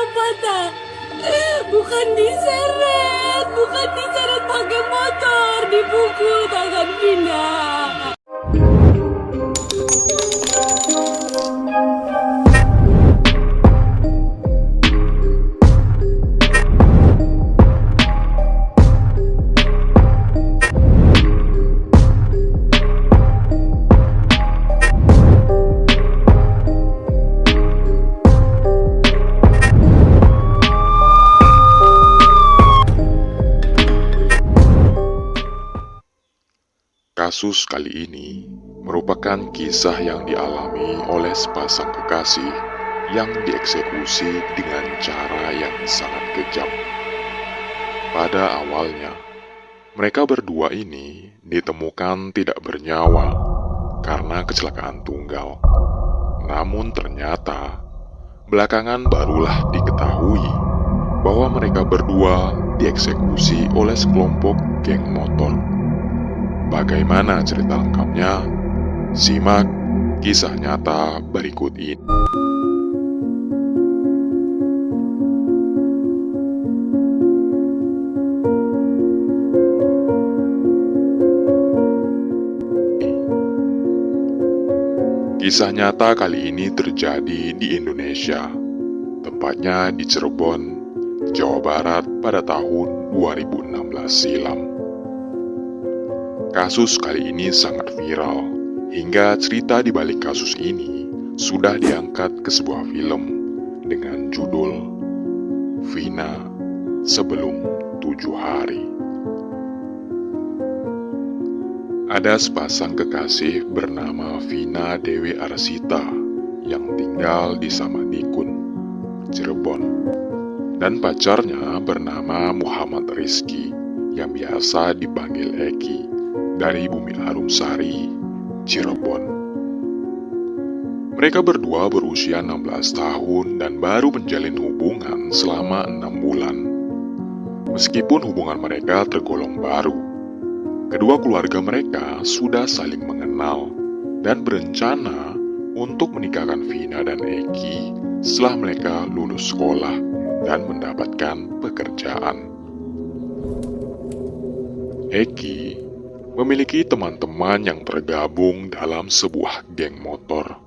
kenapa tak? Bukan diseret pakai motor, dipukul tangan Vina. Kasus kali ini merupakan kisah yang dialami oleh sepasang kekasih yang dieksekusi dengan cara yang sangat kejam. Pada awalnya, mereka berdua ini ditemukan tidak bernyawa karena kecelakaan tunggal. Namun ternyata, belakangan barulah diketahui bahwa mereka berdua dieksekusi oleh sekelompok geng motor. Bagaimana cerita lengkapnya? Simak kisah nyata berikut ini. Kisah nyata kali ini terjadi di Indonesia, tepatnya di Cirebon, Jawa Barat pada tahun 2016 silam. Kasus kali ini sangat viral, hingga cerita di balik kasus ini sudah diangkat ke sebuah film dengan judul Vina Sebelum 7 Hari. Ada sepasang kekasih bernama Vina Dewi Arsita yang tinggal di Samadikun, Cirebon, dan pacarnya bernama Muhammad Rizky yang biasa dipanggil Eki dari Bumi Harum Sari, Cirebon. Mereka berdua berusia 16 tahun dan baru menjalin hubungan selama 6 bulan. Meskipun hubungan mereka tergolong baru, kedua keluarga mereka sudah saling mengenal dan berencana untuk menikahkan Vina dan Eki setelah mereka lulus sekolah dan mendapatkan pekerjaan. Eki memiliki teman-teman yang tergabung dalam sebuah geng motor,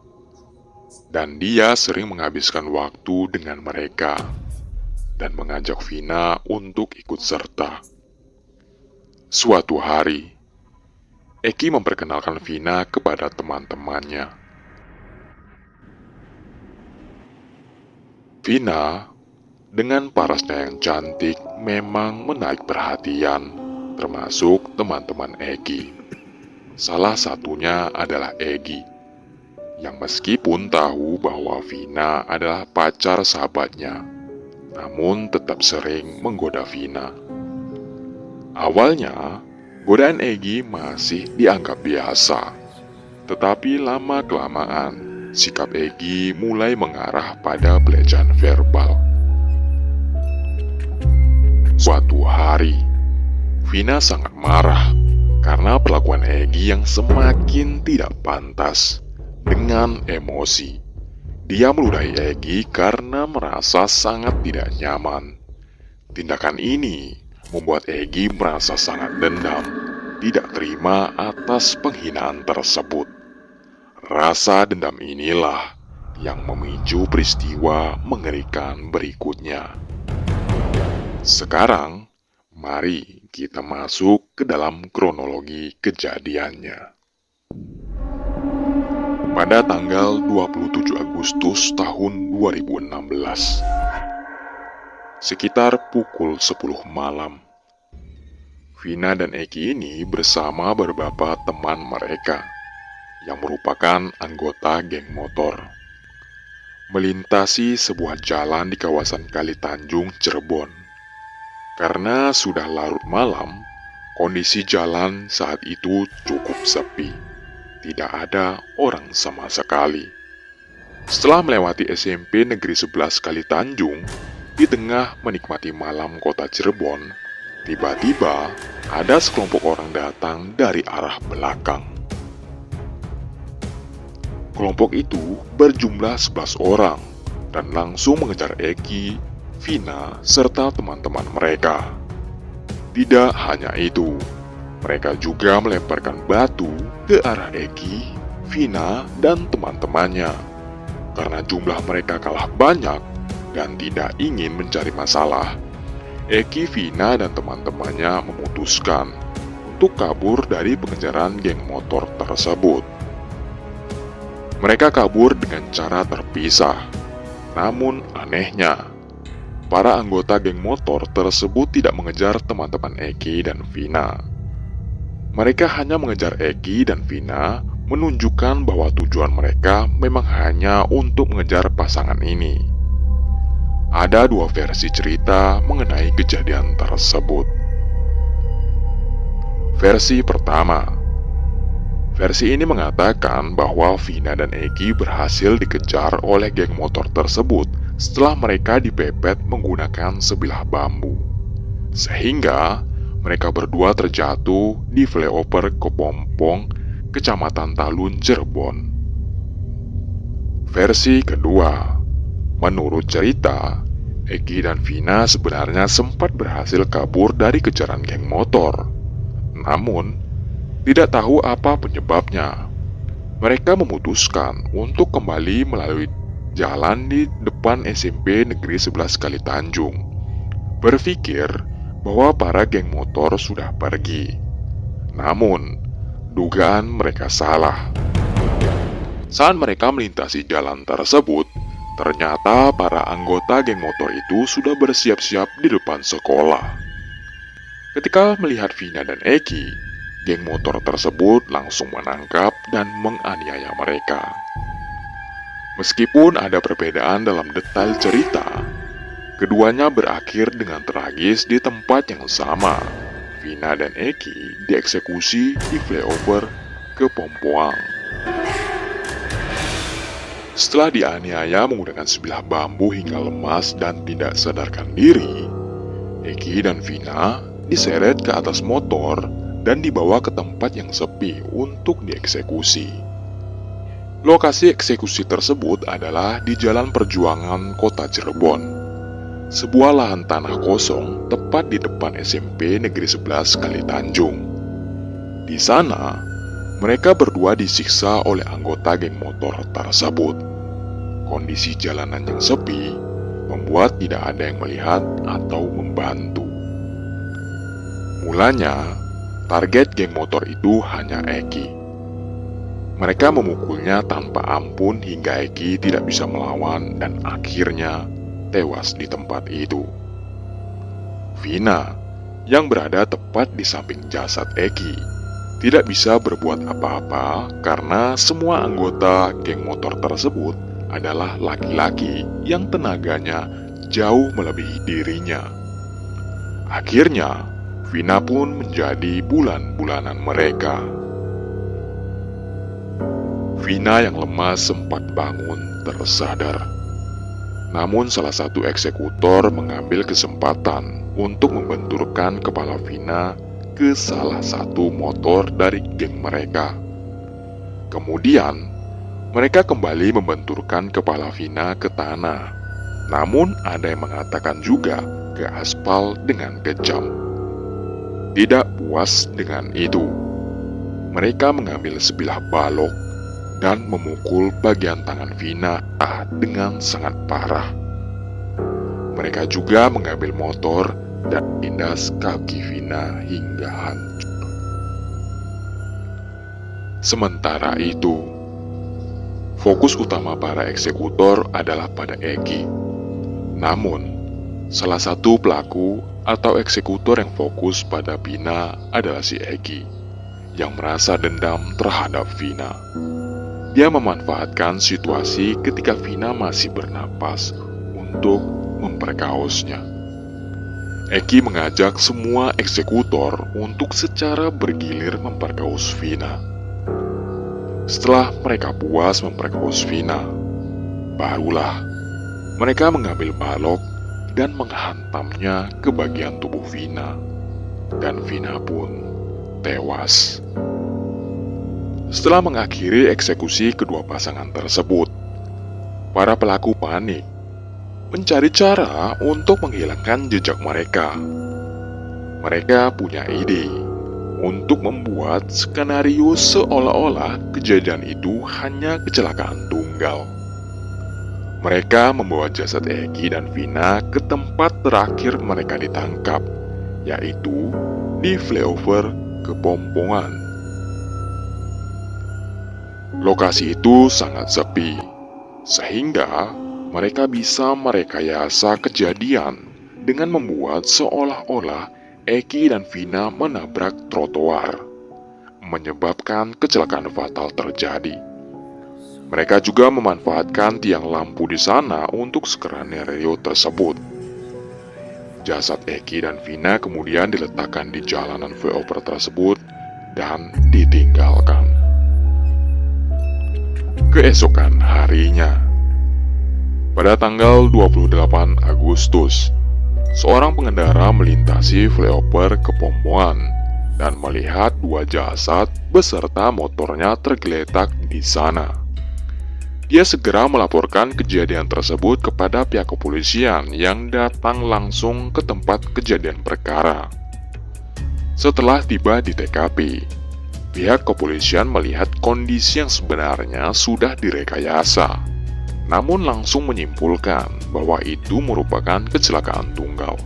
dan dia sering menghabiskan waktu dengan mereka dan mengajak Vina untuk ikut serta. Suatu hari, Eki memperkenalkan Vina kepada teman-temannya. Vina, dengan parasnya yang cantik, memang menarik perhatian, termasuk teman-teman Egi. Salah satunya adalah Egi, yang meskipun tahu bahwa Vina adalah pacar sahabatnya, namun tetap sering menggoda Vina. Awalnya, godaan Egi masih dianggap biasa, tetapi lama-kelamaan, sikap Egi mulai mengarah pada pelecehan verbal. Suatu hari, Vina sangat marah karena perlakuan Egi yang semakin tidak pantas. Dengan emosi, dia meludahi Egi karena merasa sangat tidak nyaman. Tindakan ini membuat Egi merasa sangat dendam, tidak terima atas penghinaan tersebut. Rasa dendam inilah yang memicu peristiwa mengerikan berikutnya. Sekarang, mari kita masuk ke dalam kronologi kejadiannya. Pada tanggal 27 Agustus tahun 2016, sekitar pukul 10 malam, Vina dan Eki ini bersama beberapa teman mereka yang merupakan anggota geng motor melintasi sebuah jalan di kawasan Kali Tanjung, Cirebon. Karena sudah larut malam, kondisi jalan saat itu cukup sepi. Tidak ada orang sama sekali. Setelah melewati SMP Negeri 11 Kali Tanjung, di tengah menikmati malam kota Cirebon, tiba-tiba ada sekelompok orang datang dari arah belakang. Kelompok itu berjumlah 11 orang dan langsung mengejar Eki Vina, serta teman-teman mereka. Tidak hanya itu, mereka juga melemparkan batu ke arah Egi, Vina, dan teman-temannya. Karena jumlah mereka kalah banyak dan tidak ingin mencari masalah, Egi, Vina, dan teman-temannya memutuskan untuk kabur dari pengejaran geng motor tersebut. Mereka kabur dengan cara terpisah. Namun anehnya, para anggota geng motor tersebut tidak mengejar teman-teman Egi dan Vina. Mereka hanya mengejar Egi dan Vina, menunjukkan bahwa tujuan mereka memang hanya untuk mengejar pasangan ini. Ada dua versi cerita mengenai kejadian tersebut. Versi pertama. Versi ini mengatakan bahwa Vina dan Egi berhasil dikejar oleh geng motor tersebut setelah mereka dipepet menggunakan sebilah bambu. Sehingga mereka berdua terjatuh di flyover Kepompong, Kecamatan Talun, Cirebon. Versi kedua. Menurut cerita, Egi dan Vina sebenarnya sempat berhasil kabur dari kejaran geng motor. Namun, tidak tahu apa penyebabnya. Mereka memutuskan untuk kembali melalui jalan di depan SMP Negeri 11 Kalitanjung, berpikir bahwa para geng motor sudah pergi. Namun, dugaan mereka salah. Saat mereka melintasi jalan tersebut, ternyata para anggota geng motor itu sudah bersiap-siap di depan sekolah. Ketika melihat Vina dan Egi, geng motor tersebut langsung menangkap dan menganiaya mereka. Meskipun ada perbedaan dalam detail cerita, keduanya berakhir dengan tragis di tempat yang sama. Vina dan Egi dieksekusi di flyover Kepompong. Setelah dianiaya menggunakan sebilah bambu hingga lemas dan tidak sadarkan diri, Egi dan Vina diseret ke atas motor dan dibawa ke tempat yang sepi untuk dieksekusi. Lokasi eksekusi tersebut adalah di Jalan Perjuangan Kota Cirebon, sebuah lahan tanah kosong tepat di depan SMP Negeri 11 Kalitanjung. Di sana, mereka berdua disiksa oleh anggota geng motor tersebut. Kondisi jalanan yang sepi membuat tidak ada yang melihat atau membantu. Mulanya, target geng motor itu hanya Egi. Mereka memukulnya tanpa ampun hingga Egi tidak bisa melawan dan akhirnya tewas di tempat itu. Vina, yang berada tepat di samping jasad Egi, tidak bisa berbuat apa-apa karena semua anggota geng motor tersebut adalah laki-laki yang tenaganya jauh melebihi dirinya. Akhirnya, Vina pun menjadi bulan-bulanan mereka. Vina yang lemas sempat bangun tersadar. Namun salah satu eksekutor mengambil kesempatan untuk membenturkan kepala Vina ke salah satu motor dari geng mereka. Kemudian, mereka kembali membenturkan kepala Vina ke tanah. Namun ada yang mengatakan juga ke aspal dengan kejam. Tidak puas dengan itu, mereka mengambil sebilah balok dan memukul bagian tangan Vina dengan sangat parah. Mereka juga mengambil motor dan tindas kaki Vina hingga hancur. Sementara itu, fokus utama para eksekutor adalah pada Egi. Namun, salah satu pelaku atau eksekutor yang fokus pada Vina adalah si Egi, yang merasa dendam terhadap Vina. Dia memanfaatkan situasi ketika Vina masih bernapas untuk memperkaosnya. Egi mengajak semua eksekutor untuk secara bergilir memperkaos Vina. Setelah mereka puas memperkaos Vina, barulah mereka mengambil balok dan menghantamnya ke bagian tubuh Vina, dan Vina pun tewas. Setelah mengakhiri eksekusi kedua pasangan tersebut, para pelaku panik. mencari cara untuk menghilangkan jejak mereka. Mereka punya ide untuk membuat skenario seolah-olah kejadian itu hanya kecelakaan tunggal. Mereka membawa jasad Egi dan Vina ke tempat terakhir mereka ditangkap, yaitu di flyover Kepompongan. Lokasi itu sangat sepi, sehingga mereka bisa merekayasa kejadian dengan membuat seolah-olah Egi dan Vina menabrak trotoar, menyebabkan kecelakaan fatal terjadi. Mereka juga memanfaatkan tiang lampu di sana untuk skenario tersebut. Jasad Egi dan Vina kemudian diletakkan di jalanan flyover tersebut dan ditinggalkan. Keesokan harinya, pada tanggal 28 Agustus, seorang pengendara melintasi flyover Kepompongan dan melihat dua jasad beserta motornya tergeletak di sana. Dia segera melaporkan kejadian tersebut kepada pihak kepolisian yang datang langsung ke tempat kejadian perkara. Setelah tiba di TKP, pihak kepolisian melihat kondisi yang sebenarnya sudah direkayasa, namun langsung menyimpulkan bahwa itu merupakan kecelakaan tunggal.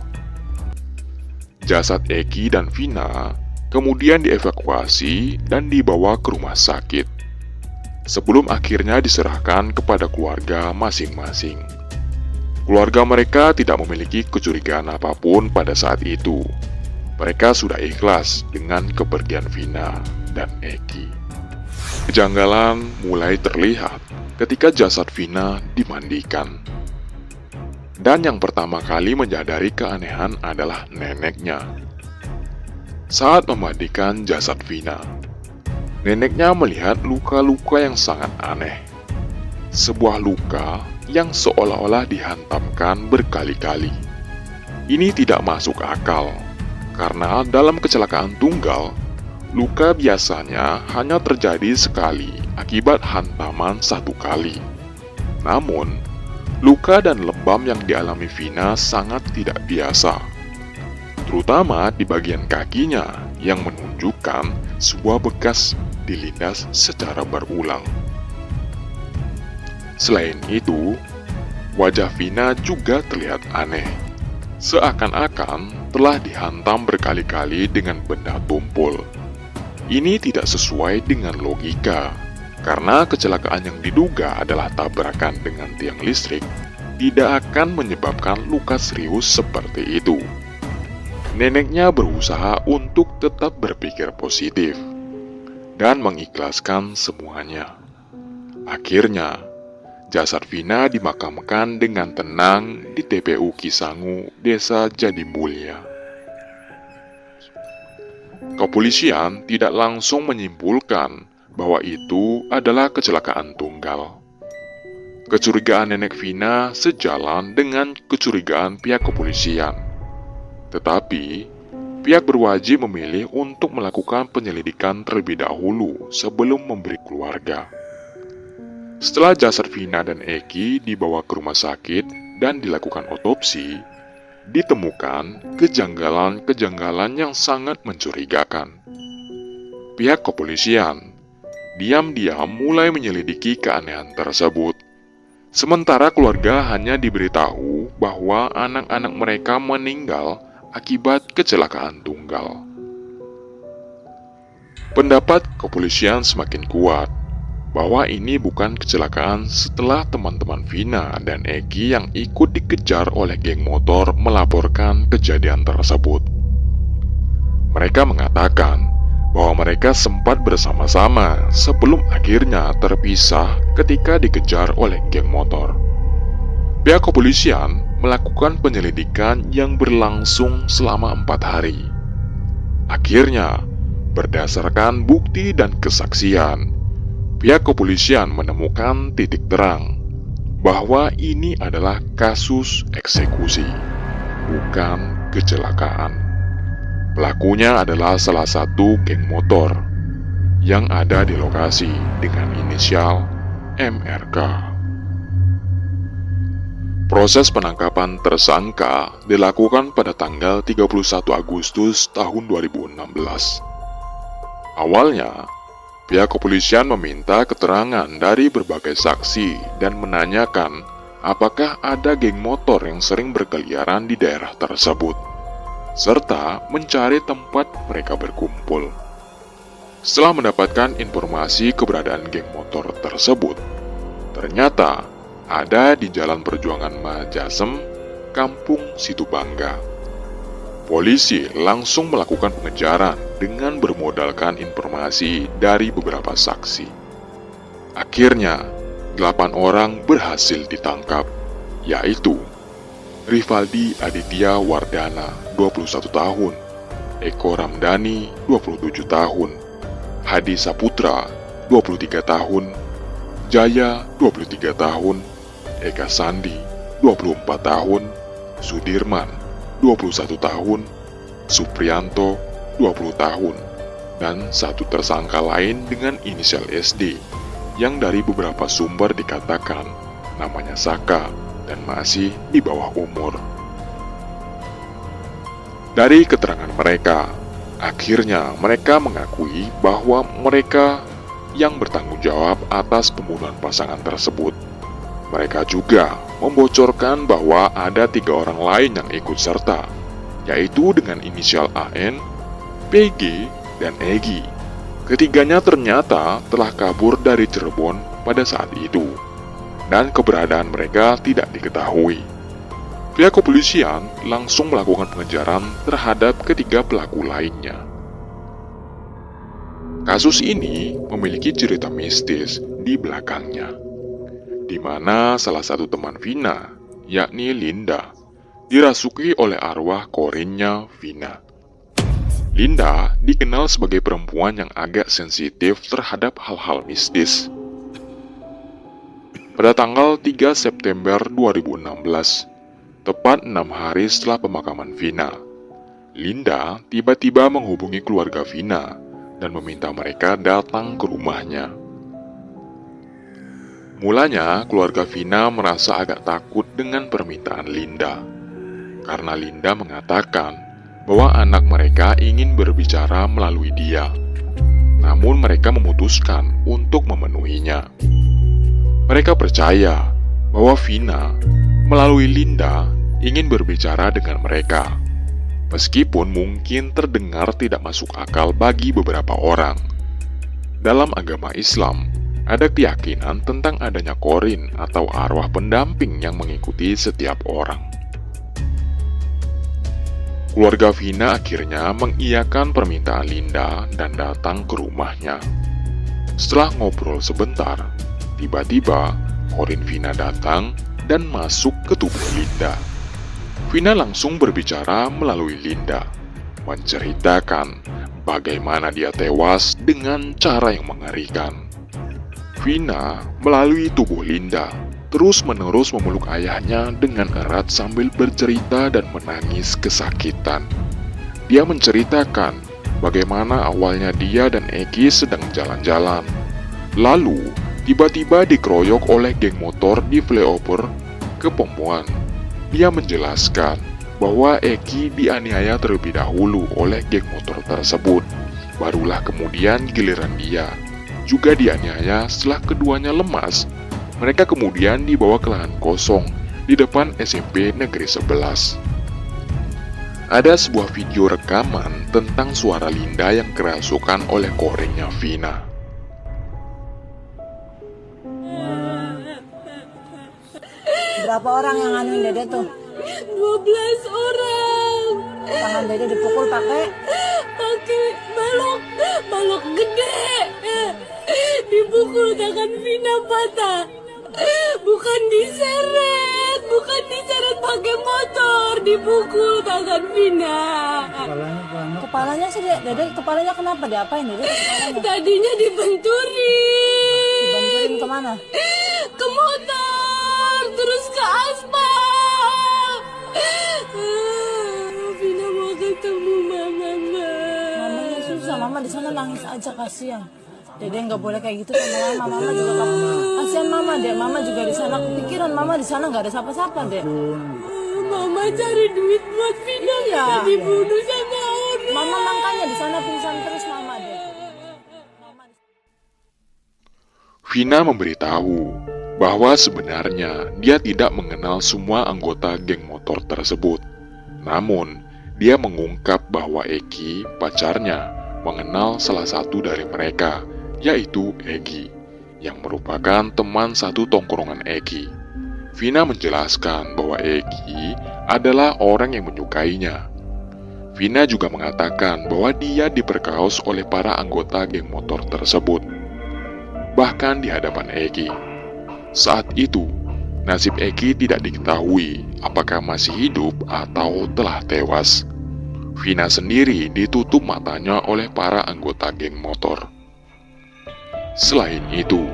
Jasad Egi dan Vina kemudian dievakuasi dan dibawa ke rumah sakit, sebelum akhirnya diserahkan kepada keluarga masing-masing. Keluarga mereka tidak memiliki kecurigaan apapun pada saat itu. Mereka sudah ikhlas dengan kepergian Vina dan Egi. Kejanggalan mulai terlihat ketika jasad Vina dimandikan. Dan yang pertama kali menyadari keanehan adalah neneknya. Saat memandikan jasad Vina, neneknya melihat luka-luka yang sangat aneh. Sebuah luka yang seolah-olah dihantamkan berkali-kali. Ini tidak masuk akal, karena dalam kecelakaan tunggal, luka biasanya hanya terjadi sekali akibat hantaman satu kali. Namun, luka dan lebam yang dialami Vina sangat tidak biasa, terutama di bagian kakinya yang menunjukkan sebuah bekas dilindas secara berulang. Selain itu, wajah Vina juga terlihat aneh, seakan-akan telah dihantam berkali-kali dengan benda tumpul. Ini tidak sesuai dengan logika, karena kecelakaan yang diduga adalah tabrakan dengan tiang listrik tidak akan menyebabkan luka serius seperti itu. Neneknya berusaha untuk tetap berpikir positif dan mengikhlaskan semuanya. Akhirnya, jasad Vina dimakamkan dengan tenang di TPU Kisangu, Desa Jadimulya. Kepolisian tidak langsung menyimpulkan bahwa itu adalah kecelakaan tunggal. Kecurigaan nenek Vina sejalan dengan kecurigaan pihak kepolisian. Tetapi, pihak berwajib memilih untuk melakukan penyelidikan terlebih dahulu sebelum memberi keluarga. Setelah jasad Vina dan Egi dibawa ke rumah sakit dan dilakukan otopsi, ditemukan kejanggalan-kejanggalan yang sangat mencurigakan. Pihak kepolisian diam-diam mulai menyelidiki keanehan tersebut. Sementara keluarga hanya diberitahu bahwa anak-anak mereka meninggal akibat kecelakaan tunggal. Pendapat kepolisian semakin kuat bahwa ini bukan kecelakaan setelah teman-teman Vina dan Egi yang ikut dikejar oleh geng motor melaporkan kejadian tersebut. Mereka mengatakan bahwa mereka sempat bersama-sama sebelum akhirnya terpisah ketika dikejar oleh geng motor. Pihak kepolisian melakukan penyelidikan yang berlangsung selama 4 hari. Akhirnya, berdasarkan bukti dan kesaksian, pihak kepolisian menemukan titik terang bahwa ini adalah kasus eksekusi, bukan kecelakaan. Pelakunya adalah salah satu geng motor yang ada di lokasi dengan inisial MRK. Proses penangkapan tersangka dilakukan pada tanggal 31 Agustus tahun 2016. Awalnya, pihak kepolisian meminta keterangan dari berbagai saksi dan menanyakan apakah ada geng motor yang sering berkeliaran di daerah tersebut, serta mencari tempat mereka berkumpul. Setelah mendapatkan informasi keberadaan geng motor tersebut, ternyata ada di Jalan Perjuangan Majasem, Kampung Situbangga. Polisi langsung melakukan pengejaran dengan bermodalkan informasi dari beberapa saksi. Akhirnya, 8 orang berhasil ditangkap, yaitu Rivaldi Aditya Wardana, 21 tahun, Eko Ramdhani, 27 tahun, Hadi Saputra, 23 tahun, Jaya, 23 tahun, Eka Sandi, 24 tahun, Sudirman, 21 tahun, Supriyanto, 20 tahun, dan satu tersangka lain dengan inisial SD yang dari beberapa sumber dikatakan namanya Saka dan masih di bawah umur. Dari keterangan mereka, akhirnya mereka mengakui bahwa mereka yang bertanggung jawab atas pembunuhan pasangan tersebut. Mereka juga membocorkan bahwa ada 3 orang lain yang ikut serta, yaitu dengan inisial AN, PG, dan EGI. Ketiganya ternyata telah kabur dari Cirebon pada saat itu, dan keberadaan mereka tidak diketahui. Pihak kepolisian langsung melakukan pengejaran terhadap ketiga pelaku lainnya. Kasus ini memiliki cerita mistis di belakangnya, di mana salah satu teman Vina, yakni Linda, dirasuki oleh arwah korinnya Vina. Linda dikenal sebagai perempuan yang agak sensitif terhadap hal-hal mistis. Pada tanggal 3 September 2016, tepat 6 hari setelah pemakaman Vina, Linda tiba-tiba menghubungi keluarga Vina dan meminta mereka datang ke rumahnya. Mulanya, keluarga Vina merasa agak takut dengan permintaan Linda, karena Linda mengatakan bahwa anak mereka ingin berbicara melalui dia. Namun mereka memutuskan untuk memenuhinya. Mereka percaya bahwa Vina melalui Linda ingin berbicara dengan mereka, meskipun mungkin terdengar tidak masuk akal bagi beberapa orang. Dalam agama Islam, ada keyakinan tentang adanya korin atau arwah pendamping yang mengikuti setiap orang. Keluarga Vina akhirnya mengiyakan permintaan Linda dan datang ke rumahnya. Setelah ngobrol sebentar, tiba-tiba korin Vina datang dan masuk ke tubuh Linda. Vina langsung berbicara melalui Linda, menceritakan bagaimana dia tewas dengan cara yang mengerikan. Vina melalui tubuh Linda terus-menerus memeluk ayahnya dengan erat sambil bercerita dan menangis kesakitan. Dia menceritakan bagaimana awalnya dia dan Egi sedang jalan-jalan. Lalu, tiba-tiba dikeroyok oleh geng motor di flyover ke Pompuan. Dia menjelaskan bahwa Egi dianiaya terlebih dahulu oleh geng motor tersebut. Barulah kemudian giliran dia juga dianiaya. Setelah keduanya lemas, mereka kemudian dibawa ke lahan kosong di depan SMP Negeri 11. Ada sebuah video rekaman tentang suara Linda yang kerasukan oleh koringnya Vina. Berapa orang yang nganuin Dede tuh? 12 orang. Tangan Dede dipukul pakai balok gede. Dipukul tangan Vina patah. Bukan diseret pakai motor, dipukul tangan Vina. Kepalanya sih Dede, kepalanya kenapa? Diapain Dede kepalanya? Tadinya dibenturin. Dibanturin kemana? Ke motor, terus ke aspal. Vina mau ketemu mama. Mamanya susah, mama di sana nangis aja, kasihan. Dede nggak boleh kayak gitu sama mama. Mama juga kamu kasihan mama dek, mama juga di sana kepikiran, mama di sana nggak ada siapa-siapa dek. Mama cari duit buat Vina, Iya. dibunuh sama orang. Mama makanya di sana pingsan terus mama dek. Vina memberitahu bahwa sebenarnya dia tidak mengenal semua anggota geng motor tersebut. Namun, dia mengungkap bahwa Eki, pacarnya, mengenal salah satu dari mereka, yaitu Egi, yang merupakan teman satu tongkrongan Eki. Vina menjelaskan bahwa Egi adalah orang yang menyukainya. Vina juga mengatakan bahwa dia diperkaos oleh para anggota geng motor tersebut, bahkan di hadapan Egi. Saat itu, nasib Egi tidak diketahui apakah masih hidup atau telah tewas. Vina sendiri ditutup matanya oleh para anggota geng motor. Selain itu,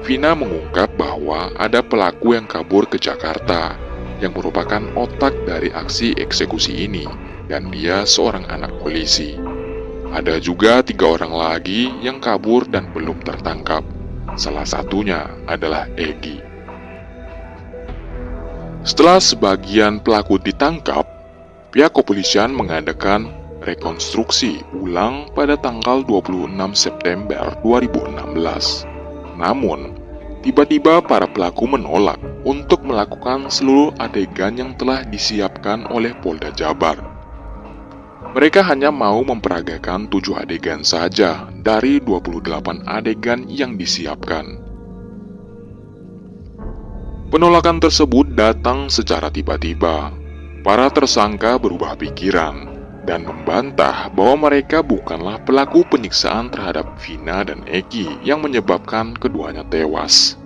Vina mengungkap bahwa ada pelaku yang kabur ke Jakarta yang merupakan otak dari aksi eksekusi ini, dan dia seorang anak polisi. Ada juga 3 orang lagi yang kabur dan belum tertangkap. Salah satunya adalah Egi. Setelah sebagian pelaku ditangkap, pihak kepolisian mengadakan rekonstruksi ulang pada tanggal 26 September 2016. Namun, tiba-tiba para pelaku menolak untuk melakukan seluruh adegan yang telah disiapkan oleh Polda Jabar. Mereka hanya mau memperagakan 7 adegan saja dari 28 adegan yang disiapkan. Penolakan tersebut datang secara tiba-tiba. Para tersangka berubah pikiran dan membantah bahwa mereka bukanlah pelaku penyiksaan terhadap Vina dan Eki yang menyebabkan keduanya tewas.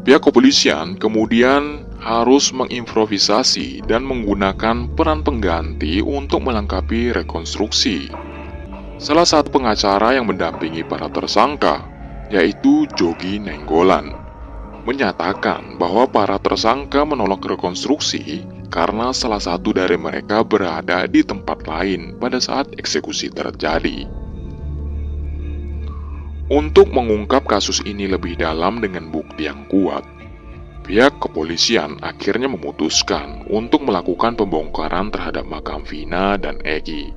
Pihak kepolisian kemudian harus mengimprovisasi dan menggunakan peran pengganti untuk melengkapi rekonstruksi. Salah satu pengacara yang mendampingi para tersangka, yaitu Jogi Nenggolan, menyatakan bahwa para tersangka menolak rekonstruksi karena salah satu dari mereka berada di tempat lain pada saat eksekusi terjadi. Untuk mengungkap kasus ini lebih dalam dengan bukti yang kuat, pihak kepolisian akhirnya memutuskan untuk melakukan pembongkaran terhadap makam Vina dan Egi.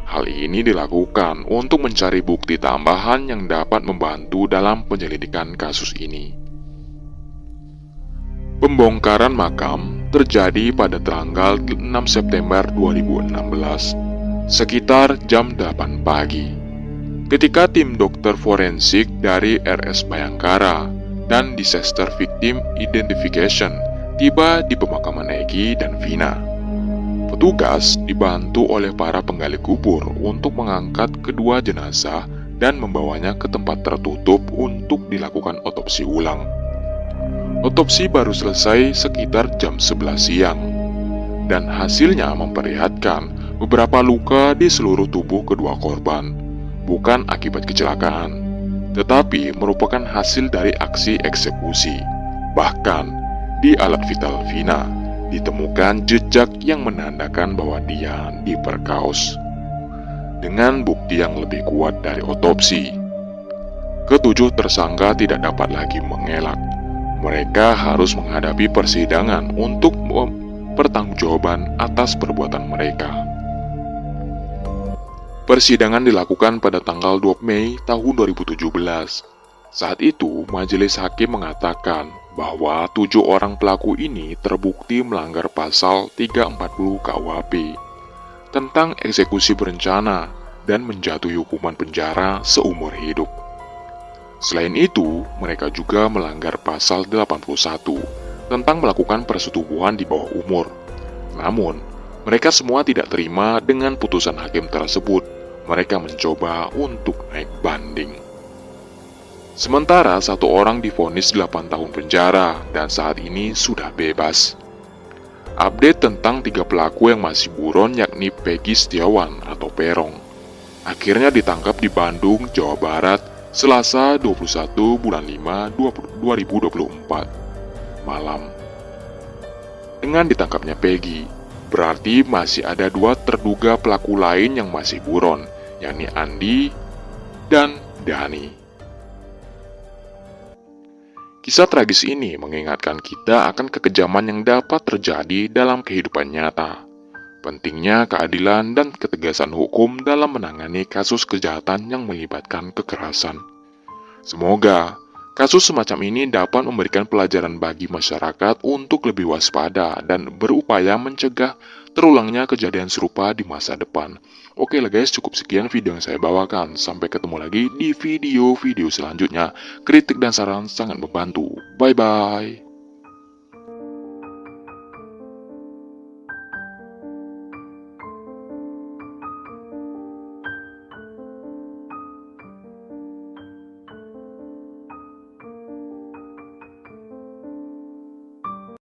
Hal ini dilakukan untuk mencari bukti tambahan yang dapat membantu dalam penyelidikan kasus ini. Pembongkaran makam terjadi pada tanggal 6 September 2016, sekitar jam 8 pagi. Ketika tim dokter forensik dari RS Bayangkara dan Disaster Victim Identification tiba di pemakaman Egi dan Vina, petugas dibantu oleh para penggali kubur untuk mengangkat kedua jenazah dan membawanya ke tempat tertutup untuk dilakukan otopsi ulang. Otopsi baru selesai sekitar jam 11 siang, dan hasilnya memperlihatkan beberapa luka di seluruh tubuh kedua korban. Bukan akibat kecelakaan, tetapi merupakan hasil dari aksi eksekusi. Bahkan, di alat vital Vina ditemukan jejak yang menandakan bahwa dia diperkaos. Dengan bukti yang lebih kuat dari otopsi, ketujuh tersangka tidak dapat lagi mengelak. Mereka harus menghadapi persidangan untuk pertanggungjawaban atas perbuatan mereka. Persidangan dilakukan pada tanggal 2 Mei tahun 2017. Saat itu, majelis hakim mengatakan bahwa 7 orang pelaku ini terbukti melanggar pasal 340 KUHP tentang eksekusi berencana dan menjatuhi hukuman penjara seumur hidup. Selain itu, mereka juga melanggar pasal 81 tentang melakukan persetubuhan di bawah umur. Namun, mereka semua tidak terima dengan putusan hakim tersebut. Mereka mencoba untuk naik banding. Sementara 1 orang divonis 8 tahun penjara dan saat ini sudah bebas. Update tentang 3 pelaku yang masih buron, yakni Peggy Setiawan atau Perong, akhirnya ditangkap di Bandung, Jawa Barat, Selasa 21 bulan 5 2024 malam. Dengan ditangkapnya Peggy, berarti masih ada 2 terduga pelaku lain yang masih buron, yakni Andi dan Dani. Kisah tragis ini mengingatkan kita akan kekejaman yang dapat terjadi dalam kehidupan nyata. Pentingnya keadilan dan ketegasan hukum dalam menangani kasus kejahatan yang melibatkan kekerasan. Semoga kasus semacam ini dapat memberikan pelajaran bagi masyarakat untuk lebih waspada dan berupaya mencegah terulangnya kejadian serupa di masa depan. Oke lah guys, cukup sekian video yang saya bawakan. Sampai ketemu lagi di video-video selanjutnya. Kritik dan saran sangat membantu. Bye-bye.